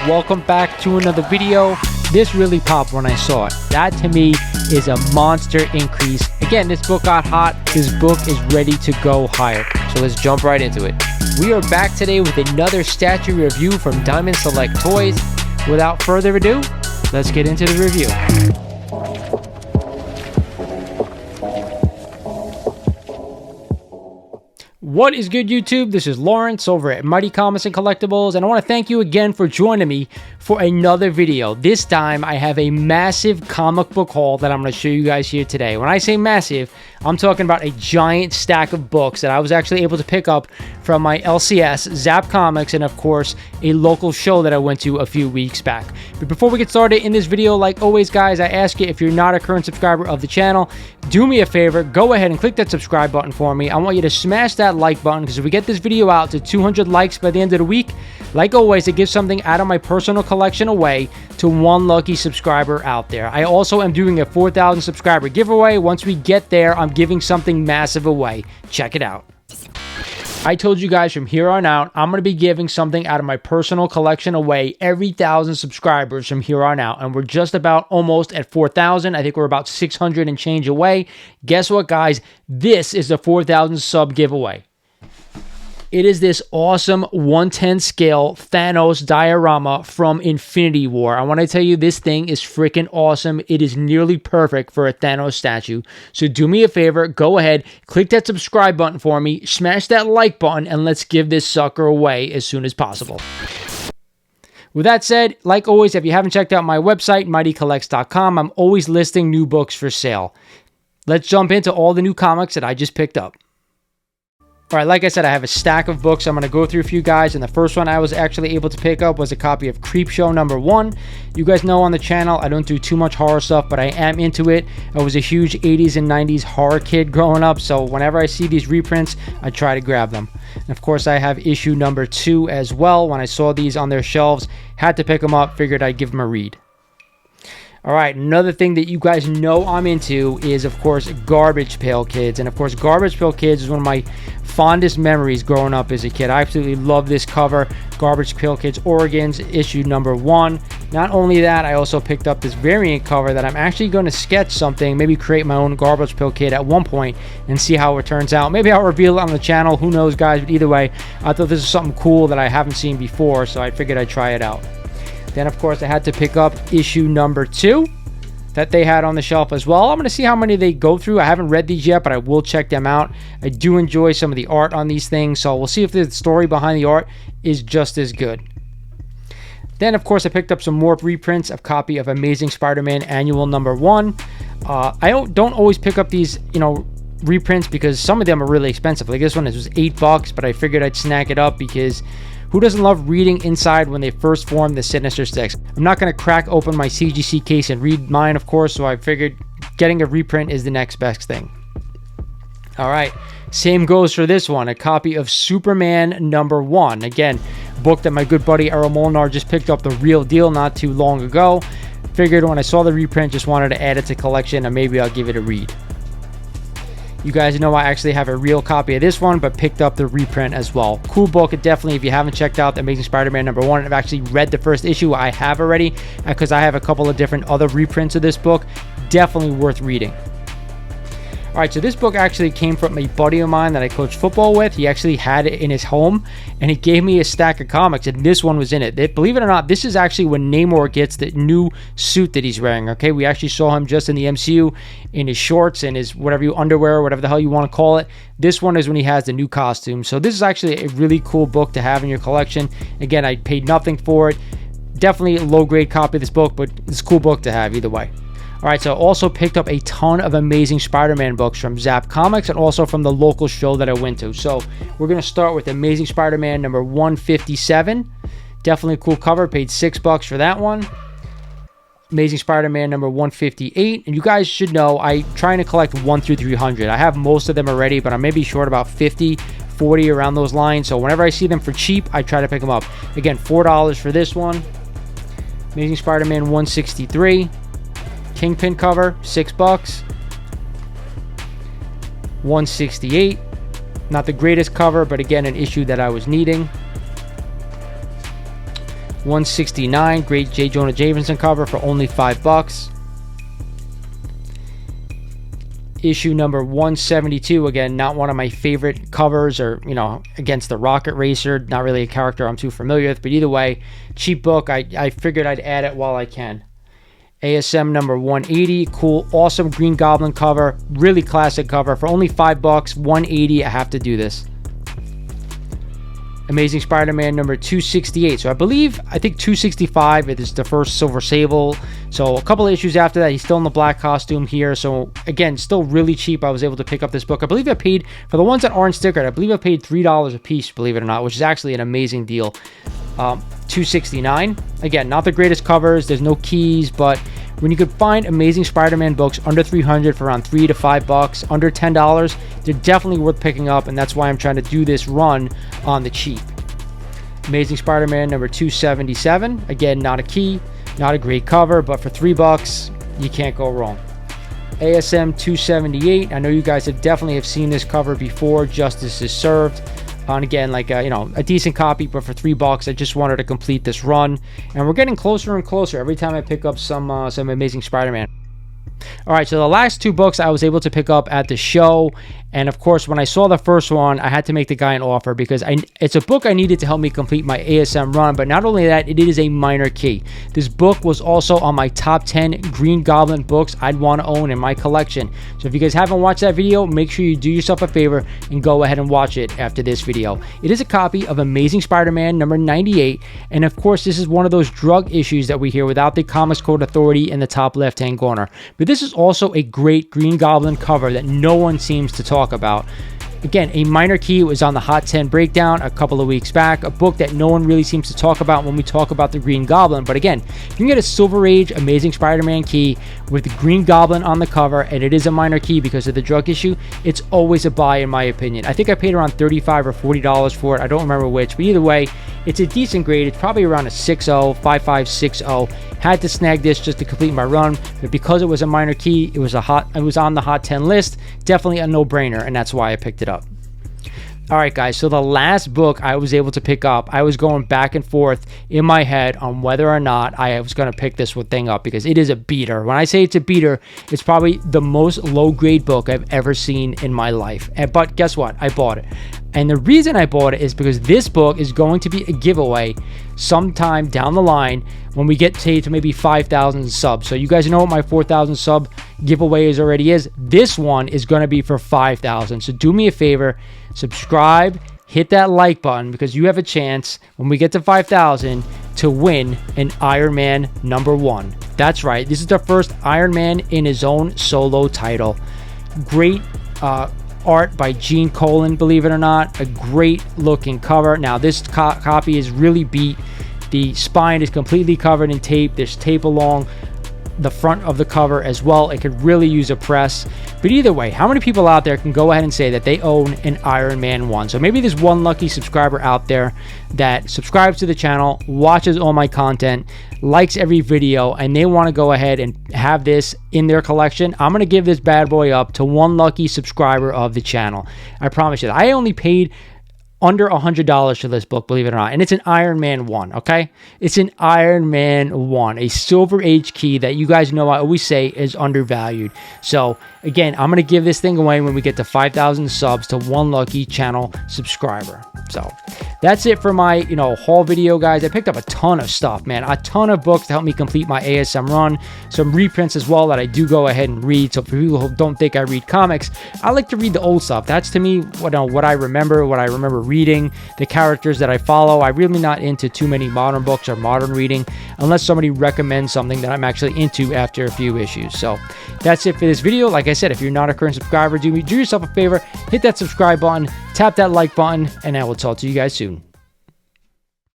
welcome back to another video. This really popped when I saw it. That to me is a monster increase. Again, this book got hot. This book is ready to go higher. So let's jump right into it. We are back today with another statue review from Diamond Select Toys. Without further ado, let's get into the review. What is good, YouTube? This is Lawrence over at Mighty Comics and Collectibles, and I want to thank you again for joining me for another video. This time, I have a massive comic book haul that I'm going to show you guys here today. When I say massive, I'm talking about a giant stack of books that I was actually able to pick up from my LCS, Zapp Comics, and of course, a local show that I went to a few weeks back. But before we get started in this video, like always, guys, I ask you, if you're not a current subscriber of the channel, do me a favor, go ahead and click that subscribe button for me. I want you to smash that like button, because if we get this video out to 200 likes by the end of the week, like always, it gives something out of my personal collection away to one lucky subscriber out there. I also am doing a 4,000 subscriber giveaway. Once we get there, I'm giving something massive away. Check it out. I told you guys from here on out, I'm going to be giving something out of my personal collection away every 1,000 subscribers from here on out. And we're just about almost at 4,000. I think we're about 600 and change away. Guess what, guys? This is the 4,000 sub giveaway. It is this awesome 1/10 scale Thanos diorama from Infinity War. I want to tell you, this thing is freaking awesome. It is nearly perfect for a Thanos statue. So do me a favor, go ahead, click that subscribe button for me, smash that like button, and let's give this sucker away as soon as possible. With that said, like always, if you haven't checked out my website, mightycollects.com, I'm always listing new books for sale. Let's jump into all the new comics that I just picked up. All right, like I said, I have a stack of books I'm going to go through for you guys, and the first one I was actually able to pick up was a copy of Creepshow #1. You guys know on the channel, I don't do too much horror stuff, but I am into it. I was a huge 80s and 90s horror kid growing up, so whenever I see these reprints, I try to grab them. And of course, I have issue #2 as well. When I saw these on their shelves, had to pick them up, figured I'd give them a read. All right, another thing that you guys know I'm into is, of course, Garbage Pail Kids. And, of course, Garbage Pail Kids is one of my fondest memories growing up as a kid. I absolutely love this cover, Garbage Pail Kids Origins, issue #1. Not only that, I also picked up this variant cover that I'm actually going to sketch something, maybe create my own Garbage Pail Kid at one point and see how it turns out. Maybe I'll reveal it on the channel. Who knows, guys? But either way, I thought this is something cool that I haven't seen before, so I figured I'd try it out. Then, of course, I had to pick up issue #2 that they had on the shelf as well. I'm going to see how many they go through. I haven't read these yet, but I will check them out. I do enjoy some of the art on these things, so we'll see if the story behind the art is just as good. Then, of course, I picked up some more reprints, a copy of Amazing Spider-Man Annual #1. I don't always pick up these, reprints, because some of them are really expensive. Like this one, it was $8, but I figured I'd snack it up because who doesn't love reading inside when they first formed the Sinister Six? I'm not going to crack open my CGC case and read mine, of course, so I figured getting a reprint is the next best thing. All right, same goes for this one, a copy of Superman #1. Again, book that my good buddy Errol Molnar just picked up the real deal not too long ago. Figured when I saw the reprint, just wanted to add it to collection, and maybe I'll give it a read. You guys know I actually have a real copy of this one, but picked up the reprint as well. Cool book. Definitely, if you haven't checked out the Amazing Spider-Man #1, I've actually read the first issue. I have already, because I have a couple of different other reprints of this book. Definitely worth reading. All right, so this book actually came from a buddy of mine that I coached football with. He actually had it in his home, and he gave me a stack of comics, and this one was in it. Believe it or not, this is actually when Namor gets the new suit that he's wearing, okay? We actually saw him just in the MCU in his shorts and his underwear, whatever the hell you want to call it. This one is when he has the new costume. So this is actually a really cool book to have in your collection. Again, I paid nothing for it. Definitely a low-grade copy of this book, but it's a cool book to have either way. All right, so I also picked up a ton of Amazing Spider-Man books from Zapp Comics and also from the local show that I went to. So we're going to start with Amazing Spider-Man #157. Definitely a cool cover. Paid $6 for that one. Amazing Spider-Man #158. And you guys should know, I'm trying to collect 1 through 300. I have most of them already, but I'm maybe short about 50, 40 around those lines. So whenever I see them for cheap, I try to pick them up. Again, $4 for this one. Amazing Spider-Man 163. Kingpin cover, $6. 168. Not the greatest cover, but again, an issue that I was needing. 169, great J. Jonah Jameson cover for only $5. Issue number 172, again, not one of my favorite covers, or, you know, against the Rocket Racer, not really a character I'm too familiar with, but either way, cheap book. I figured I'd add it while I can. ASM number 180, cool, awesome Green Goblin cover, really classic cover for only $5, 180. I have to do this. Amazing Spider-Man number 268. So I think 265 is the first Silver Sable. So a couple of issues after that, he's still in the black costume here. So again, still really cheap. I was able to pick up this book. I believe I paid, for the ones that aren't stickered, I believe I paid $3 a piece, believe it or not, which is actually an amazing deal. 269. Again, not the greatest covers. There's no keys, but when you could find Amazing Spider-Man books under $300 for around $3 to $5, under $10, they're definitely worth picking up, and that's why I'm trying to do this run on the cheap. Amazing Spider-Man number 277. Again, not a key, not a great cover, but for $3, you can't go wrong. ASM 278. I know you guys have seen this cover before. Justice is Served. And again, like a decent copy, but for $3, I just wanted to complete this run, and we're getting closer and closer every time I pick up some Amazing Spider-Man. All right, so the last two books I was able to pick up at the show, and of course, when I saw the first one, I had to make the guy an offer because it's a book I needed to help me complete my ASM run, but not only that, it is a minor key. This book was also on my top 10 Green Goblin books I'd want to own in my collection. So if you guys haven't watched that video, make sure you do yourself a favor and go ahead and watch it after this video. It is a copy of Amazing Spider-Man number 98, and of course, this is one of those drug issues that we hear without the Comics Code Authority in the top left-hand corner. But this is also a great Green Goblin cover that no one seems to talk about. Again, a minor key. Was on the Hot 10 breakdown a couple of weeks back, a book that no one really seems to talk about when we talk about the Green Goblin. But again, you can get a Silver Age Amazing Spider-Man key with the Green Goblin on the cover, and it is a minor key because of the drug issue. It's always a buy in my opinion. I think I paid around $35 or $40 for it. I don't remember which, but either way, it's a decent grade. It's probably around a 6.0, 5.5, 6.0. Had to snag this just to complete my run, but because it was a minor key, it was on the Hot 10 list. Definitely a no-brainer, and that's why I picked it up. All right, guys, so the last book I was able to pick up, I was going back and forth in my head on whether or not I was going to pick this thing up because it is a beater. When I say it's a beater, it's probably the most low-grade book I've ever seen in my life. But guess what? I bought it. And the reason I bought it is because this book is going to be a giveaway sometime down the line when we get to maybe 5,000 subs. So you guys know what my 4,000 sub giveaway already is. This one is going to be for 5,000. So do me a favor, subscribe, hit that like button because you have a chance when we get to 5,000 to win an Iron Man number 1. That's right. This is the first Iron Man in his own solo title. Great art by Gene Colan, believe it or not. A great looking cover. Now this copy is really beat. The spine is completely covered in tape. There's tape along the front of the cover as well. It could really use a press. But either way, how many people out there can go ahead and say that they own an Iron Man 1? So maybe there's one lucky subscriber out there that subscribes to the channel, watches all my content, likes every video, and they want to go ahead and have this in their collection. I'm going to give this bad boy up to one lucky subscriber of the channel. I promise you that. I only paid under $100 for this book, believe it or not, and it's an Iron Man 1, okay? It's an Iron Man 1, a Silver Age key that you guys know I always say is undervalued. So again, I'm going to give this thing away when we get to 5,000 subs to one lucky channel subscriber. So that's it for my, haul video, guys. I picked up a ton of stuff, man. A ton of books to help me complete my ASM run. Some reprints as well that I do go ahead and read. So for people who don't think I read comics, I like to read the old stuff. That's to me what I remember reading, the characters that I follow. I'm really not into too many modern books or modern reading unless somebody recommends something that I'm actually into after a few issues. So that's it for this video. Like I said, if you're not a current subscriber, do yourself a favor, hit that subscribe button, tap that like button, and I will talk to you guys soon.